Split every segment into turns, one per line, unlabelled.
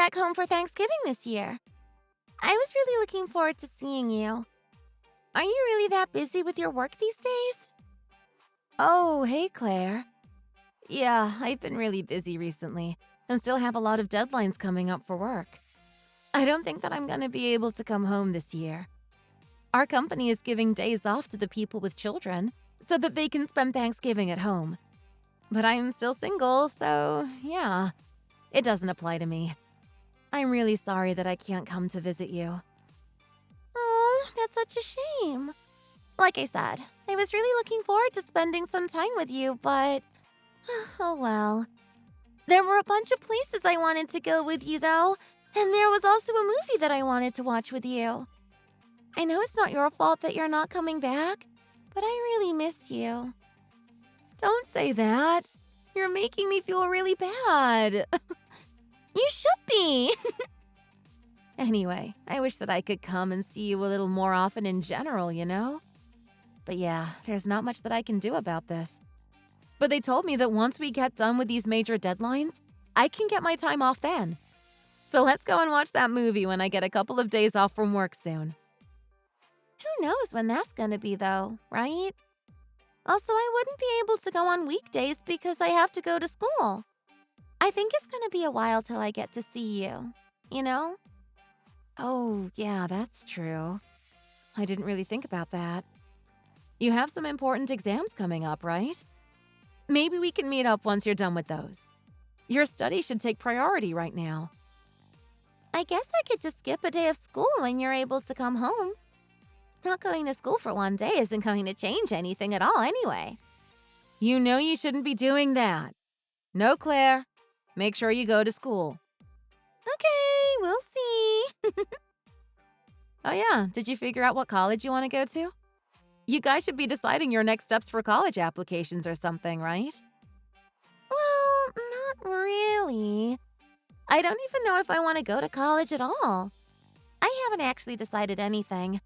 back home for Thanksgiving this year. I was really looking forward to seeing you. Are you really that busy with your work these days?
Oh, hey, Claire. Yeah, I've been really busy recently and still have a lot of deadlines coming up for work. I don't think that I'm going to be able to come home this year. Our company is giving days off to the people with children so that they can spend Thanksgiving at home. But I am still single, so yeah, it doesn't apply to me. I'm really sorry that I can't come to visit you.
Oh, that's such a shame. Like I said, I was really looking forward to spending some time with you, but oh well. There were a bunch of places I wanted to go with you, though, and there was also a movie that I wanted to watch with you. I know it's not your fault that you're not coming back, but I really miss you.
Don't say that. You're making me feel really bad.
You should be.
Anyway, I wish that I could come and see you a little more often in general, you know? But yeah, there's not much that I can do about this. But they told me that once we get done with these major deadlines, I can get my time off then. So let's go and watch that movie when I get a couple of days off from work soon.
Who knows when that's gonna be, though, right? Also, I wouldn't be able to go on weekdays because I have to go to school. I think it's gonna be a while till I get to see you, you know?
Oh, yeah, that's true. I didn't really think about that. You have some important exams coming up, right? Maybe we can meet up once you're done with those. Your study should take priority right now.
I guess I could just skip a day of school when you're able to come home. Not going to school for one day isn't going to change anything at all anyway.
You know you shouldn't be doing that. No, Claire. Make sure you go to school.
Okay, we'll see.
Oh yeah, did you figure out what college you want to go to? You guys should be deciding your next steps for college applications or something, right?
Well, not really. I don't even know if I want to go to college at all. I haven't actually decided anything.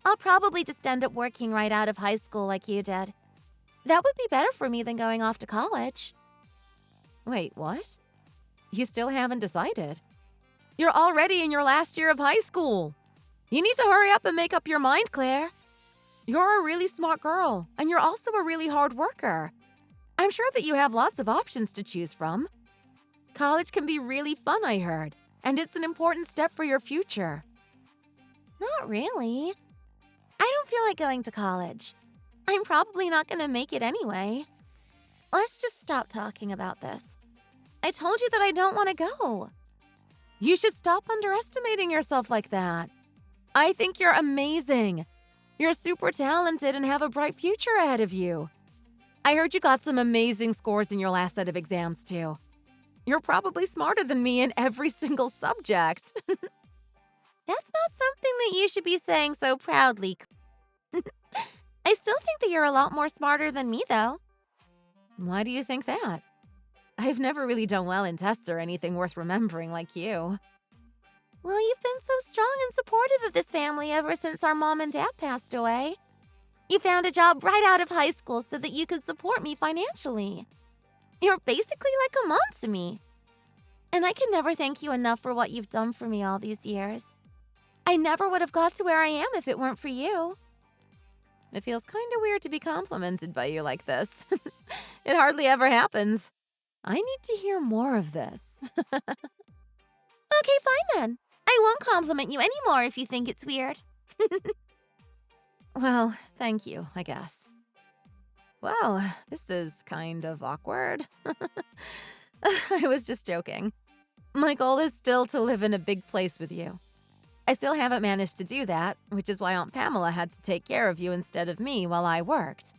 I'll probably just end up working right out of high school like you did. That would be better for me than going off to college.
Wait, what? You still haven't decided? You're already in your last year of high school. You need to hurry up and make up your mind, Claire. You're a really smart girl, and you're also a really hard worker. I'm sure that you have lots of options to choose from. College can be really fun, I heard, and it's an important step for your future.
Not really. I don't feel like going to college. I'm probably not going to make it anyway. Let's just stop talking about this. I told you that I don't want to go.
You should stop underestimating yourself like that. I think you're amazing. You're super talented and have a bright future ahead of you. I heard you got some amazing scores in your last set of exams, too. You're probably smarter than me in every single subject.
That's not something that you should be saying so proudly. I still think that you're a lot more smarter than me, though.
Why do you think that? I've never really done well in tests or anything worth remembering like you.
Well, you've been so strong and supportive of this family ever since our mom and dad passed away. You found a job right out of high school so that you could support me financially. You're basically like a mom to me. And I can never thank you enough for what you've done for me all these years. I never would have got to where I am if it weren't for you.
It feels kind of weird to be complimented by you like this. It hardly ever happens. I need to hear more of this.
Okay, fine then. I won't compliment you anymore if you think it's weird.
Well, thank you, I guess. Well, this is kind of awkward. I was just joking. My goal is still to live in a big place with you. I still haven't managed to do that, which is why Aunt Pamela had to take care of you instead of me while I worked.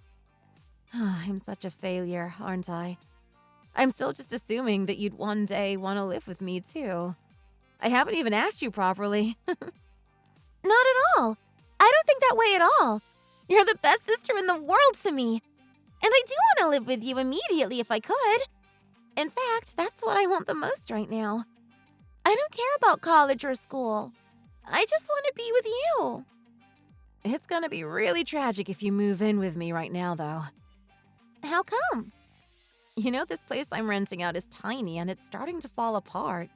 I'm such a failure, aren't I? I'm still just assuming that you'd one day want to live with me, too. I haven't even asked you properly.
Not at all. I don't think that way at all. You're the best sister in the world to me. And I do want to live with you immediately if I could. In fact, that's what I want the most right now. I don't care about college or school. I just want to be with you.
It's gonna be really tragic if you move in with me right now, though.
How come?
You know, this place I'm renting out is tiny and it's starting to fall apart.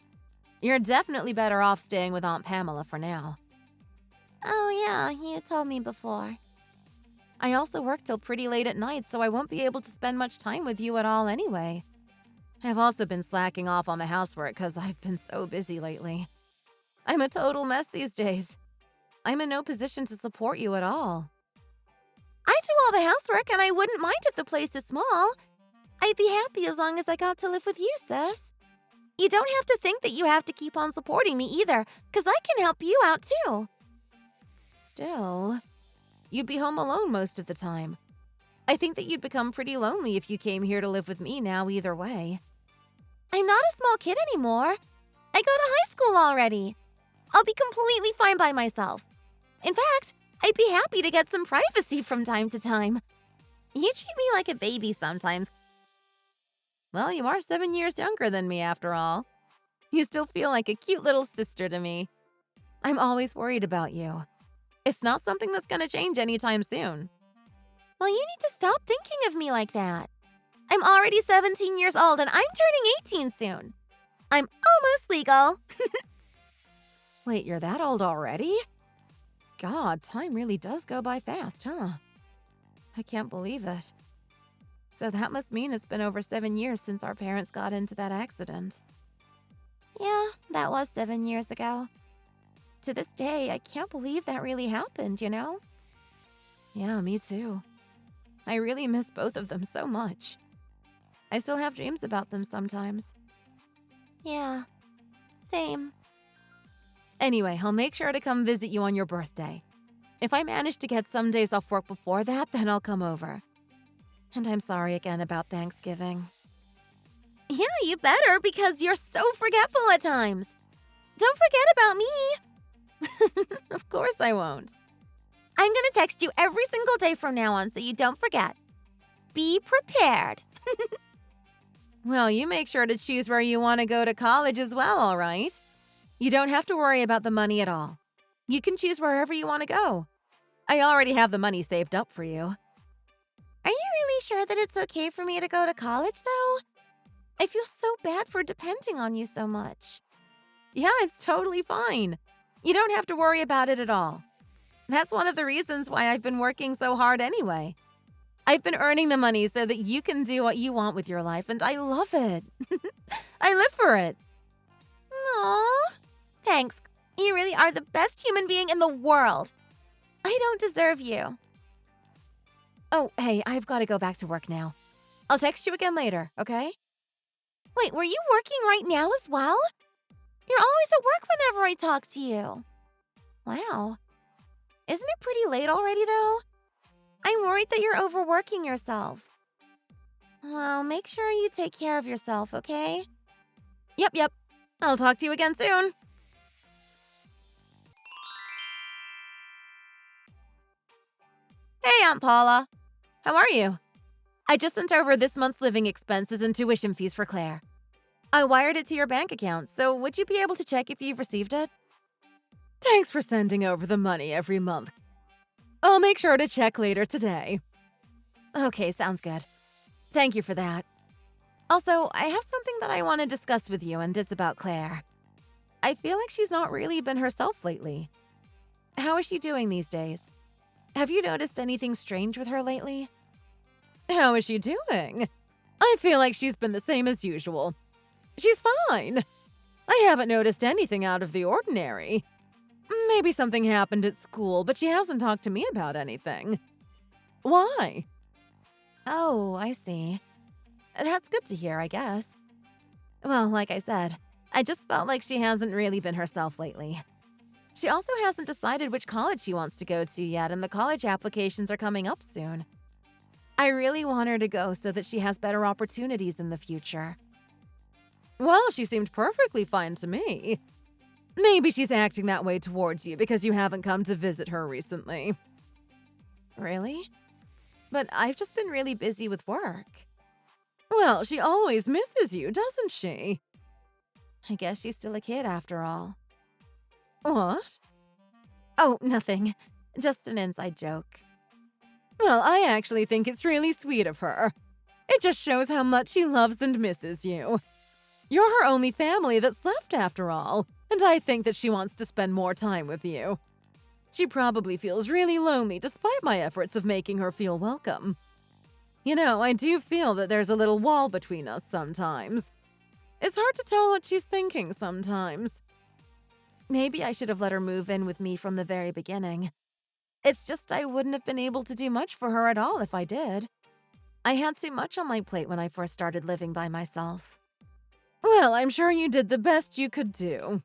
You're definitely better off staying with Aunt Pamela for now.
Oh, yeah, you told me before.
I also work till pretty late at night, so I won't be able to spend much time with you at all anyway. I've also been slacking off on the housework because I've been so busy lately. I'm a total mess these days. I'm in no position to support you at all.
I do all the housework, and I wouldn't mind if the place is small. I'd be happy as long as I got to live with you, sis. You don't have to think that you have to keep on supporting me either, because I can help you out too.
Still, you'd be home alone most of the time. I think that you'd become pretty lonely if you came here to live with me now either way.
I'm not a small kid anymore. I go to high school already. I'll be completely fine by myself. In fact, I'd be happy to get some privacy from time to time. You treat me like a baby sometimes.
Well, you are 7 years younger than me after all. You still feel like a cute little sister to me. I'm always worried about you. It's not something that's going to change anytime soon.
Well, you need to stop thinking of me like that. I'm already 17 years old and I'm turning 18 soon. I'm almost legal.
Wait, you're that old already? God, time really does go by fast, huh? I can't believe it. So that must mean it's been over 7 years since our parents got into that accident.
Yeah, that was 7 years ago. To this day, I can't believe that really happened, you know?
Yeah, me too. I really miss both of them so much. I still have dreams about them sometimes.
Yeah, same.
Anyway, I'll make sure to come visit you on your birthday. If I manage to get some days off work before that, then I'll come over. And I'm sorry again about Thanksgiving.
Yeah, you better, because you're so forgetful at times. Don't forget about me.
Of course I won't.
I'm gonna text you every single day from now on so you don't forget. Be prepared.
Well, you make sure to choose where you want to go to college as well, all right? You don't have to worry about the money at all. You can choose wherever you want to go. I already have the money saved up for you.
Are you really sure that it's okay for me to go to college, though? I feel so bad for depending on you so much.
Yeah, it's totally fine. You don't have to worry about it at all. That's one of the reasons why I've been working so hard anyway. I've been earning the money so that you can do what you want with your life, and I love it. I live for it.
Aww. Thanks. You really are the best human being in the world. I don't deserve you.
Oh, hey, I've got to go back to work now. I'll text you again later, okay?
Wait, were you working right now as well? You're always at work whenever I talk to you. Wow. Isn't it pretty late already, though? I'm worried that you're overworking yourself. Well, make sure you take care of yourself, okay?
Yep. I'll talk to you again soon. Hey, Aunt Paula. How are you? I just sent over this month's living expenses and tuition fees for Claire. I wired it to your bank account, so would you be able to check if you've received it? Thanks for sending over the money every month. I'll make sure to check later today. Okay, sounds good. Thank you for that. Also, I have something that I want to discuss with you, and it's about Claire. I feel like she's not really been herself lately. How is she doing these days? Have you noticed anything strange with her lately? How is she doing? I feel like she's been the same as usual. She's fine. I haven't noticed anything out of the ordinary. Maybe something happened at school, but she hasn't talked to me about anything. Why? Oh, I see. That's good to hear, I guess. Well, like I said, I just felt like she hasn't really been herself lately. She also hasn't decided which college she wants to go to yet, and the college applications are coming up soon. I really want her to go so that she has better opportunities in the future. Well, she seemed perfectly fine to me. Maybe she's acting that way towards you because you haven't come to visit her recently. Really? But I've just been really busy with work. Well, she always misses you, doesn't she? I guess she's still a kid after all. What? Oh, nothing. Just an inside joke. Well, I actually think it's really sweet of her. It just shows how much she loves and misses you. You're her only family that's left after all, and I think that she wants to spend more time with you. She probably feels really lonely despite my efforts of making her feel welcome. You know, I do feel that there's a little wall between us sometimes. It's hard to tell what she's thinking sometimes.
Maybe I should have let her move in with me from the very beginning. It's just I wouldn't have been able to do much for her at all if I did. I had too much on my plate when I first started living by myself.
Well, I'm sure you did the best you could do.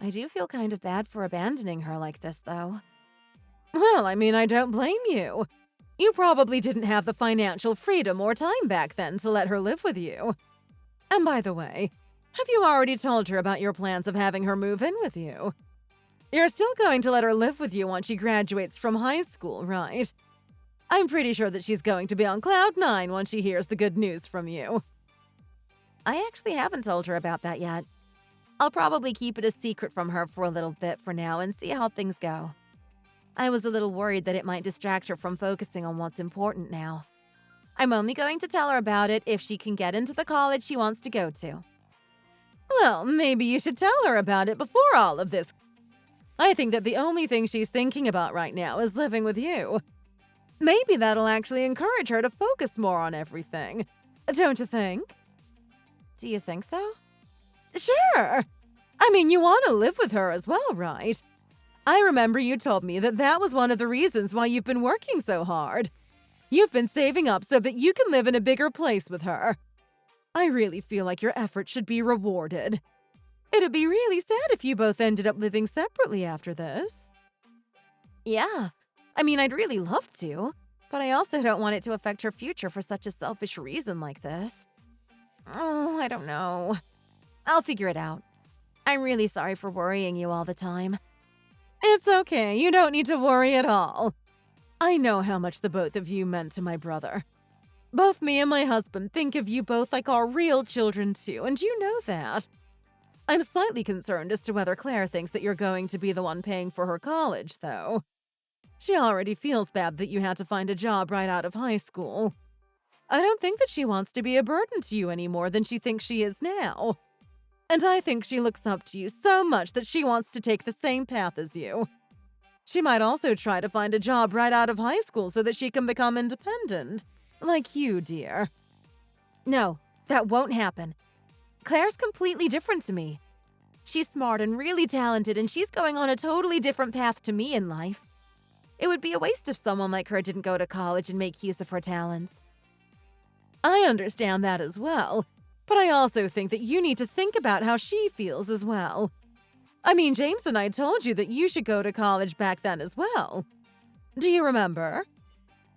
I do feel kind of bad for abandoning her like this, though.
Well, I mean, I don't blame you. You probably didn't have the financial freedom or time back then to let her live with you. And by the way, have you already told her about your plans of having her move in with you? You're still going to let her live with you once she graduates from high school, right? I'm pretty sure that she's going to be on cloud 9 once she hears the good news from you.
I actually haven't told her about that yet. I'll probably keep it a secret from her for a little bit for now and see how things go. I was a little worried that it might distract her from focusing on what's important now. I'm only going to tell her about it if she can get into the college she wants to go to.
Well, maybe you should tell her about it before all of this. I think that the only thing she's thinking about right now is living with you. Maybe that'll actually encourage her to focus more on everything. Don't you think?
Do you think so?
Sure. I mean, you want to live with her as well, right? I remember you told me that that was one of the reasons why you've been working so hard. You've been saving up so that you can live in a bigger place with her. I really feel like your effort should be rewarded. It'd be really sad if you both ended up living separately after this.
Yeah. I mean, I'd really love to, but I also don't want it to affect her future for such a selfish reason like this. Oh, I don't know. I'll figure it out. I'm really sorry for worrying you all the time.
It's okay. You don't need to worry at all. I know how much the both of you meant to my brother. Both me and my husband think of you both like our real children too, and you know that. I'm slightly concerned as to whether Claire thinks that you're going to be the one paying for her college, though. She already feels bad that you had to find a job right out of high school. I don't think that she wants to be a burden to you any more than she thinks she is now. And I think she looks up to you so much that she wants to take the same path as you. She might also try to find a job right out of high school so that she can become independent. Like you, dear.
No, that won't happen. Claire's completely different to me. She's smart and really talented, and she's going on a totally different path to me in life. It would be a waste if someone like her didn't go to college and make use of her talents.
I understand that as well, but I also think that you need to think about how she feels as well. I mean, James and I told you that you should go to college back then as well. Do you remember?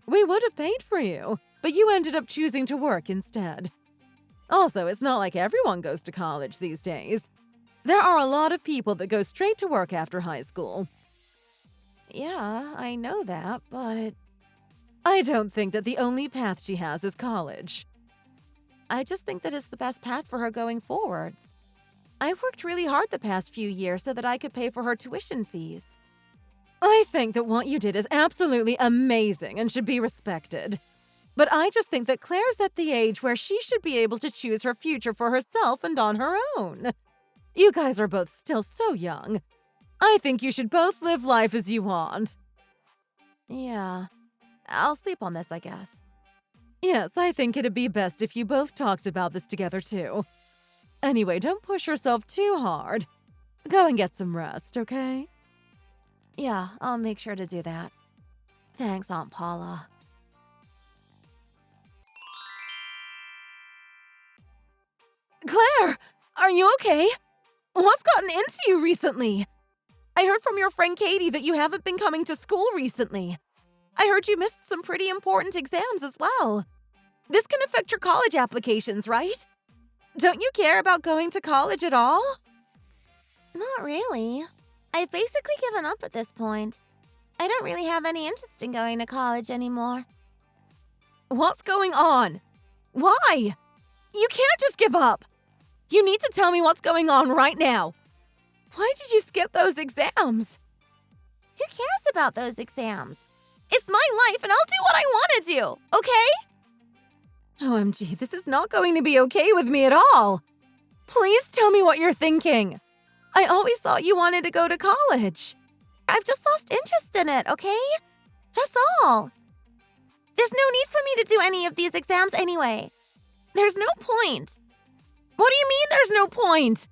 We would have paid for you, but you ended up choosing to work instead. Also, it's not like everyone goes to college these days. There are a lot of people that go straight to work after high school.
Yeah, I know that, but
I don't think that the only path she has is college.
I just think that it's the best path for her going forwards. I've worked really hard the past few years so that I could pay for her tuition fees.
I think that what you did is absolutely amazing and should be respected. But I just think that Claire's at the age where she should be able to choose her future for herself and on her own. You guys are both still so young. I think you should both live life as you want.
Yeah, I'll sleep on this, I guess.
Yes, I think it'd be best if you both talked about this together too. Anyway, don't push yourself too hard. Go and get some rest, okay?
Yeah, I'll make sure to do that. Thanks, Aunt Paula.
Claire, are you okay? What's gotten into you recently?
I heard from your friend Katie that you haven't been coming to school recently. I heard you missed some pretty important exams as well. This can affect your college applications, right? Don't you care about going to college at all? Not really. I've basically given up at this point. I don't really have any interest in going to college anymore.
What's going on? Why? You can't just give up. You need to tell me what's going on right now. Why did you skip those exams?
Who cares about those exams? It's my life and I'll do what I want to do, okay?
OMG, this is not going to be okay with me at all. Please tell me what you're thinking. I always thought you wanted to go to college.
I've just lost interest in it, okay? That's all. There's no need for me to do any of these exams anyway. There's no point.
What do you mean there's no point?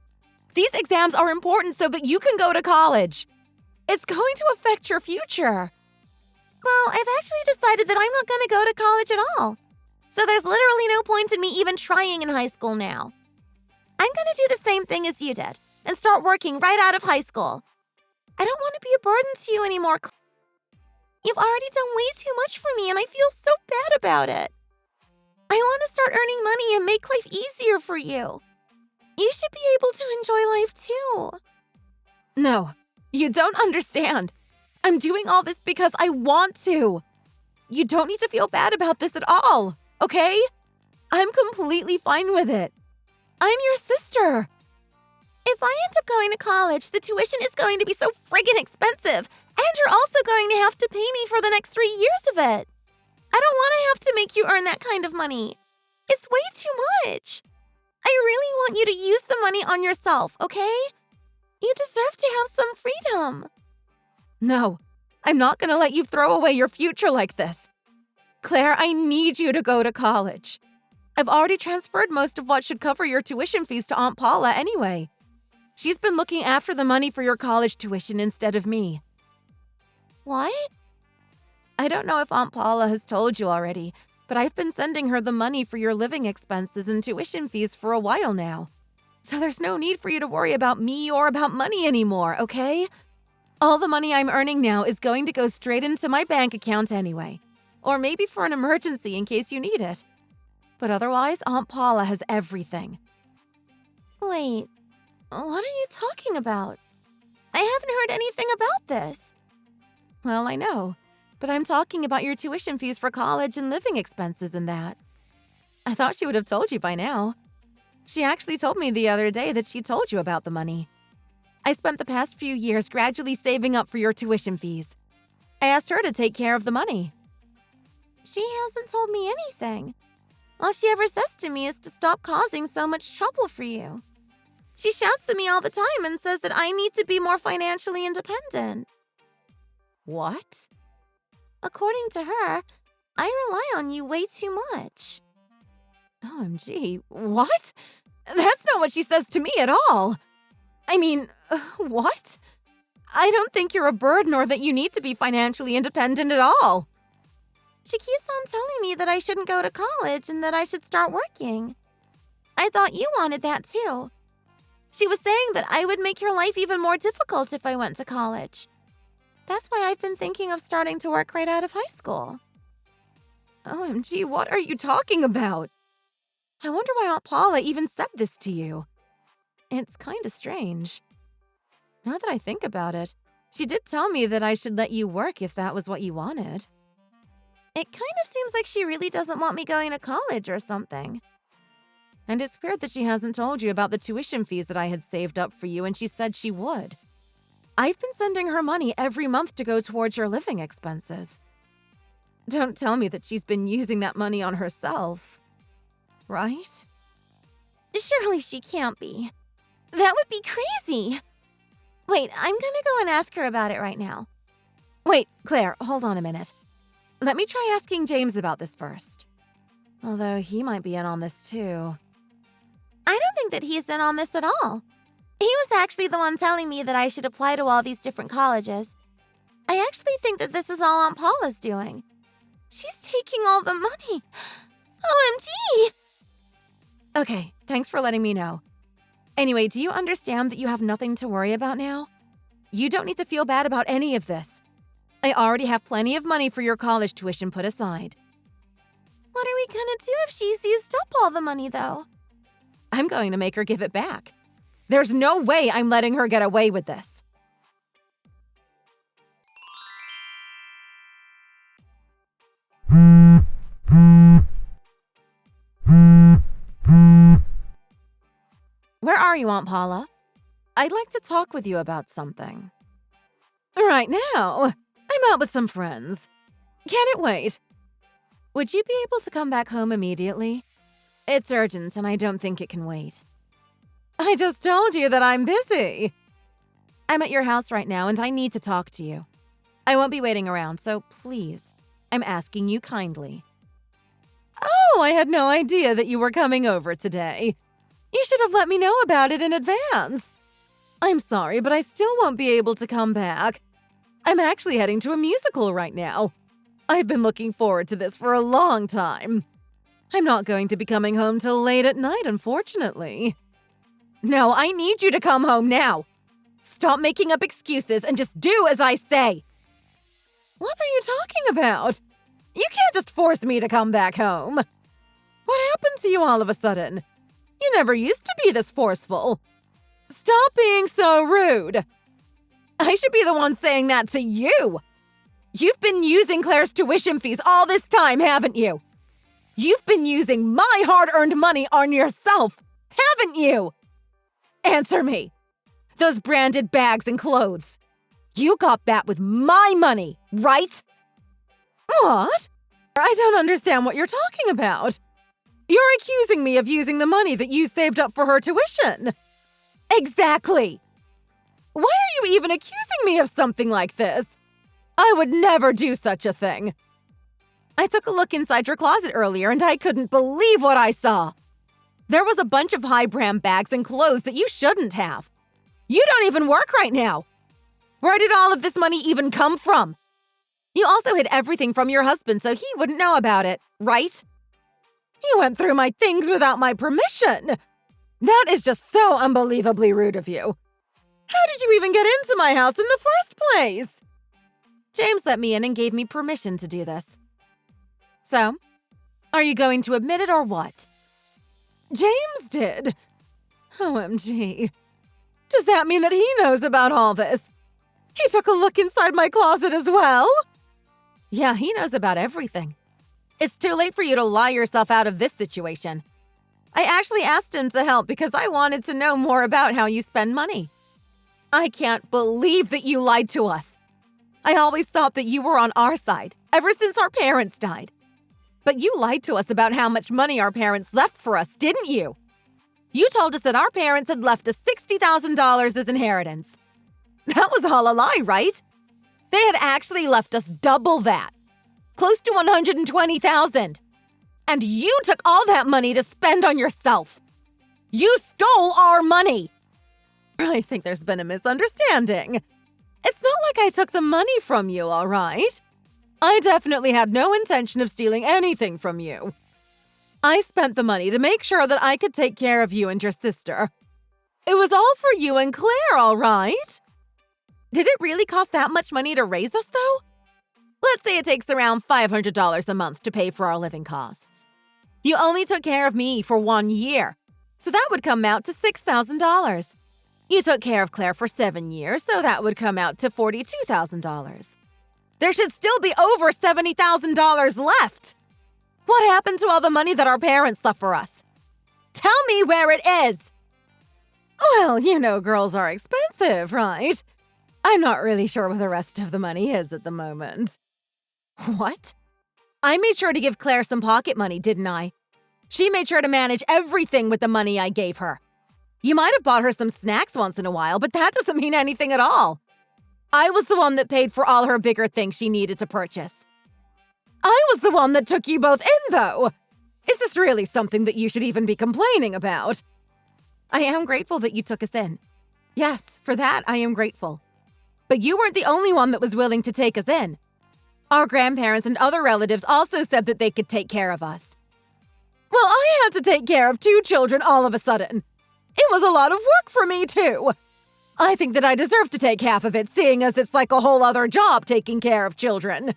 These exams are important so that you can go to college. It's going to affect your future.
Well, I've actually decided that I'm not going to go to college at all. So there's literally no point in me even trying in high school now. I'm going to do the same thing as you did and start working right out of high school. I don't want to be a burden to you anymore. You've already done way too much for me and I feel so bad about it. I want to start earning money and make life easier for you. You should be able to enjoy life too.
No, you don't understand. I'm doing all this because I want to. You don't need to feel bad about this at all, okay? I'm completely fine with it. I'm your sister.
If I end up going to college, the tuition is going to be so friggin' expensive, and you're also going to have to pay me for the next 3 years of it. I don't want to have to make you earn that kind of money. It's way too much. I really want you to use the money on yourself, okay? You deserve to have some freedom.
No, I'm not going to let you throw away your future like this. Claire, I need you to go to college. I've already transferred most of what should cover your tuition fees to Aunt Paula anyway. She's been looking after the money for your college tuition instead of me.
What?
I don't know if Aunt Paula has told you already, but I've been sending her the money for your living expenses and tuition fees for a while now. So there's no need for you to worry about me or about money anymore, okay? All the money I'm earning now is going to go straight into my bank account anyway. Or maybe for an emergency in case you need it. But otherwise, Aunt Paula has everything.
Wait, what are you talking about? I haven't heard anything about this.
Well, I know, but I'm talking about your tuition fees for college and living expenses and that. I thought she would have told you by now. She actually told me the other day that she told you about the money. I spent the past few years gradually saving up for your tuition fees. I asked her to take care of the money.
She hasn't told me anything. All she ever says to me is to stop causing so much trouble for you. She shouts at me all the time and says that I need to be more financially independent.
What?
According to her, I rely on you way too much.
OMG, what? That's not what she says to me at all. I mean, what? I don't think you're a burden or that you need to be financially independent at all.
She keeps on telling me that I shouldn't go to college and that I should start working. I thought you wanted that too. She was saying that I would make your life even more difficult if I went to college. That's why I've been thinking of starting to work right out of high school.
OMG, what are you talking about? I wonder why Aunt Paula even said this to you. It's kind of strange. Now that I think about it, she did tell me that I should let you work if that was what you wanted.
It kind of seems like she really doesn't want me going to college or something.
And it's weird that she hasn't told you about the tuition fees that I had saved up for you and she said she would. I've been sending her money every month to go towards your living expenses. Don't tell me that she's been using that money on herself. Right?
Surely she can't be. That would be crazy. Wait, I'm gonna go and ask her about it right now.
Wait, Claire, hold on a minute. Let me try asking James about this first. Although he might be in on this too.
I don't think that he's in on this at all. He was actually the one telling me that I should apply to all these different colleges. I actually think that this is all Aunt Paula's doing. She's taking all the money. OMG!
Okay, thanks for letting me know. Anyway, do you understand that you have nothing to worry about now? You don't need to feel bad about any of this. I already have plenty of money for your college tuition put aside.
What are we gonna do if she's used up all the money, though?
I'm going to make her give it back. There's no way I'm letting her get away with this. Where are you, Aunt Paula? I'd like to talk with you about something. Right now, I'm out with some friends. Can it wait? Would you be able to come back home immediately? It's urgent and I don't think it can wait. I just told you that I'm busy. I'm at your house right now and I need to talk to you. I won't be waiting around, so please, I'm asking you kindly. Oh, I had no idea that you were coming over today. You should have let me know about it in advance. I'm sorry, but I still won't be able to come back. I'm actually heading to a musical right now. I've been looking forward to this for a long time. I'm not going to be coming home till late at night, unfortunately. No, I need you to come home now. Stop making up excuses and just do as I say. What are you talking about? You can't just force me to come back home. What happened to you all of a sudden? You never used to be this forceful. Stop being so rude. I should be the one saying that to you. You've been using Claire's tuition fees all this time, haven't you? You've been using my hard-earned money on yourself, haven't you? Answer me. Those branded bags and clothes. You got that with my money, right? What? I don't understand what you're talking about. You're accusing me of using the money that you saved up for her tuition. Exactly. Why are you even accusing me of something like this? I would never do such a thing. I took a look inside your closet earlier and I couldn't believe what I saw. There was a bunch of high-brand bags and clothes that you shouldn't have. You don't even work right now. Where did all of this money even come from? You also hid everything from your husband so he wouldn't know about it, right? You went through my things without my permission. That is just so unbelievably rude of you. How did you even get into my house in the first place? James let me in and gave me permission to do this. So, are you going to admit it or what? James did. OMG. Does that mean that he knows about all this? He took a look inside my closet as well? Yeah, he knows about everything. It's too late for you to lie yourself out of this situation. I actually asked him to help because I wanted to know more about how you spend money. I can't believe that you lied to us. I always thought that you were on our side, ever since our parents died. But you lied to us about how much money our parents left for us, didn't you? You told us that our parents had left us $60,000 as inheritance. That was all a lie, right? They had actually left us double that. Close to $120,000. And you took all that money to spend on yourself. You stole our money. I think there's been a misunderstanding. It's not like I took the money from you, all right? I definitely had no intention of stealing anything from you. I spent the money to make sure that I could take care of you and your sister. It was all for you and Claire, all right? Did it really cost that much money to raise us, though? Let's say it takes around $500 a month to pay for our living costs. You only took care of me for 1 year, so that would come out to $6,000. You took care of Claire for 7 years, so that would come out to $42,000. There should still be over $70,000 left. What happened to all the money that our parents left for us? Tell me where it is. Well, you know girls are expensive, right? I'm not really sure where the rest of the money is at the moment. What? I made sure to give Claire some pocket money, didn't I? She made sure to manage everything with the money I gave her. You might have bought her some snacks once in a while, but that doesn't mean anything at all. I was the one that paid for all her bigger things she needed to purchase. I was the one that took you both in, though. Is this really something that you should even be complaining about? I am grateful that you took us in. Yes, for that I am grateful. But you weren't the only one that was willing to take us in. Our grandparents and other relatives also said that they could take care of us. Well, I had to take care of 2 children all of a sudden. It was a lot of work for me, too. I think that I deserve to take half of it, seeing as it's like a whole other job taking care of children.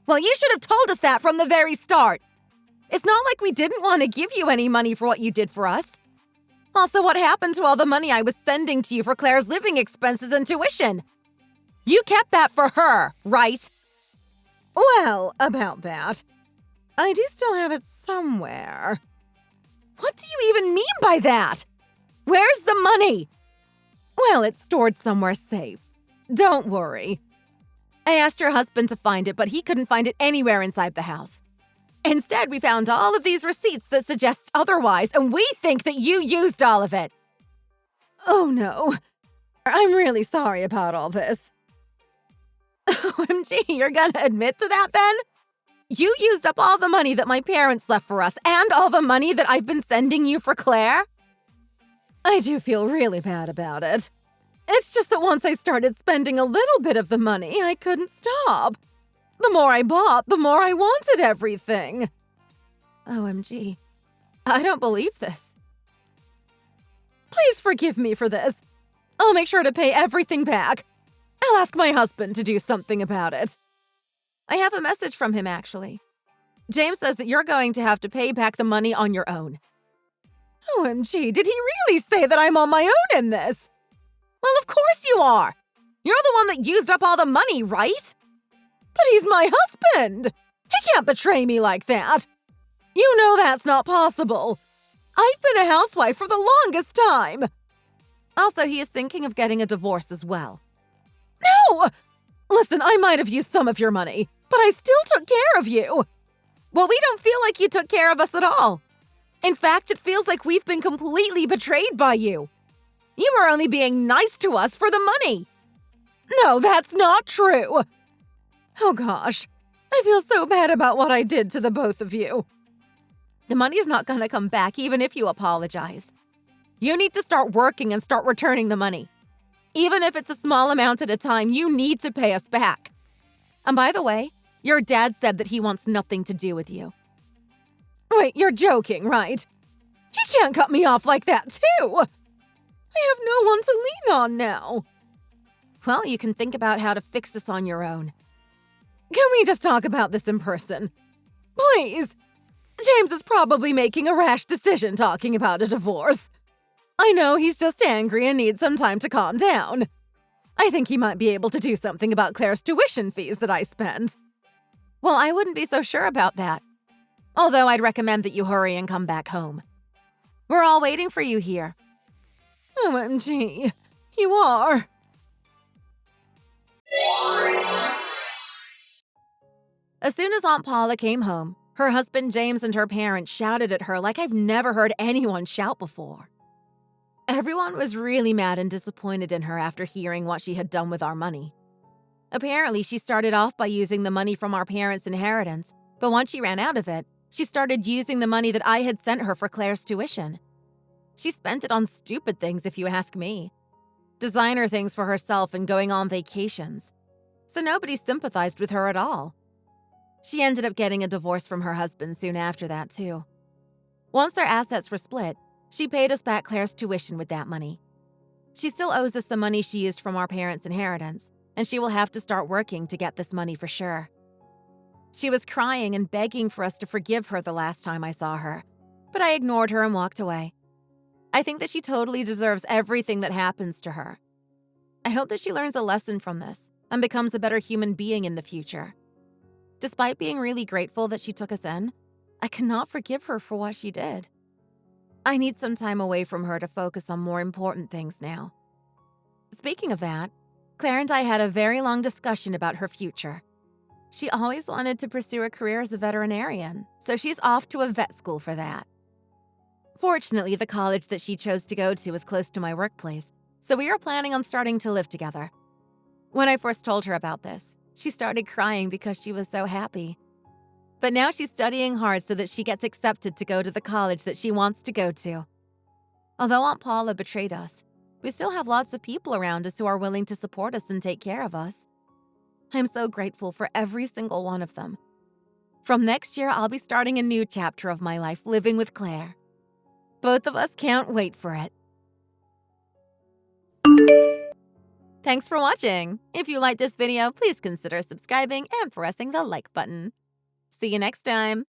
Well, you should have told us that from the very start. It's not like we didn't want to give you any money for what you did for us. Also, what happened to all the money I was sending to you for Claire's living expenses and tuition? You kept that for her, right? Well, about that. I do still have it somewhere. What do you even mean by that? Where's the money? Well, it's stored somewhere safe. Don't worry. I asked your husband to find it, but he couldn't find it anywhere inside the house. Instead, we found all of these receipts that suggest otherwise, and we think that you used all of it. Oh no. I'm really sorry about all this. OMG, you're gonna admit to that then? You used up all the money that my parents left for us and all the money that I've been sending you for Claire? I do feel really bad about it. It's just that once I started spending a little bit of the money, I couldn't stop. The more I bought, the more I wanted everything. OMG. I don't believe this. Please forgive me for this. I'll make sure to pay everything back. I'll ask my husband to do something about it. I have a message from him, actually. James says that you're going to have to pay back the money on your own. OMG, did he really say that I'm on my own in this? Well, of course you are. You're the one that used up all the money, right? But he's my husband. He can't betray me like that. You know that's not possible. I've been a housewife for the longest time. Also, he is thinking of getting a divorce as well. No! Listen, I might have used some of your money, but I still took care of you. Well, we don't feel like you took care of us at all. In fact, it feels like we've been completely betrayed by you. You were only being nice to us for the money. No, that's not true. Oh gosh, I feel so bad about what I did to the both of you. The money is not going to come back even if you apologize. You need to start working and start returning the money. Even if it's a small amount at a time, you need to pay us back. And by the way, your dad said that he wants nothing to do with you. Wait, you're joking, right? He can't cut me off like that, too. I have no one to lean on now. Well, you can think about how to fix this on your own. Can we just talk about this in person? Please. James is probably making a rash decision talking about a divorce. I know he's just angry and needs some time to calm down. I think he might be able to do something about Claire's tuition fees that I spent. Well, I wouldn't be so sure about that. Although I'd recommend that you hurry and come back home. We're all waiting for you here. OMG, you are. As soon as Aunt Paula came home, her husband James and her parents shouted at her like I've never heard anyone shout before. Everyone was really mad and disappointed in her after hearing what she had done with our money. Apparently, she started off by using the money from our parents' inheritance, but once she ran out of it, she started using the money that I had sent her for Claire's tuition. She spent it on stupid things, if you ask me. Designer things for herself and going on vacations. So nobody sympathized with her at all. She ended up getting a divorce from her husband soon after that, too. Once their assets were split, she paid us back Claire's tuition with that money. She still owes us the money she used from our parents' inheritance, and she will have to start working to get this money for sure. She was crying and begging for us to forgive her the last time I saw her, but I ignored her and walked away. I think that she totally deserves everything that happens to her. I hope that she learns a lesson from this and becomes a better human being in the future. Despite being really grateful that she took us in, I cannot forgive her for what she did. I need some time away from her to focus on more important things now. Speaking of that, Claire and I had a very long discussion about her future. She always wanted to pursue a career as a veterinarian, so she's off to a vet school for that. Fortunately, the college that she chose to go to was close to my workplace, so we are planning on starting to live together. When I first told her about this, she started crying because she was so happy. But now she's studying hard so that she gets accepted to go to the college that she wants to go to. Although Aunt Paula betrayed us, we still have lots of people around us who are willing to support us and take care of us. I'm so grateful for every single one of them. From next year, I'll be starting a new chapter of my life living with Claire. Both of us can't wait for it. Thanks for watching. If you liked this video, please consider subscribing and pressing the like button. See you next time.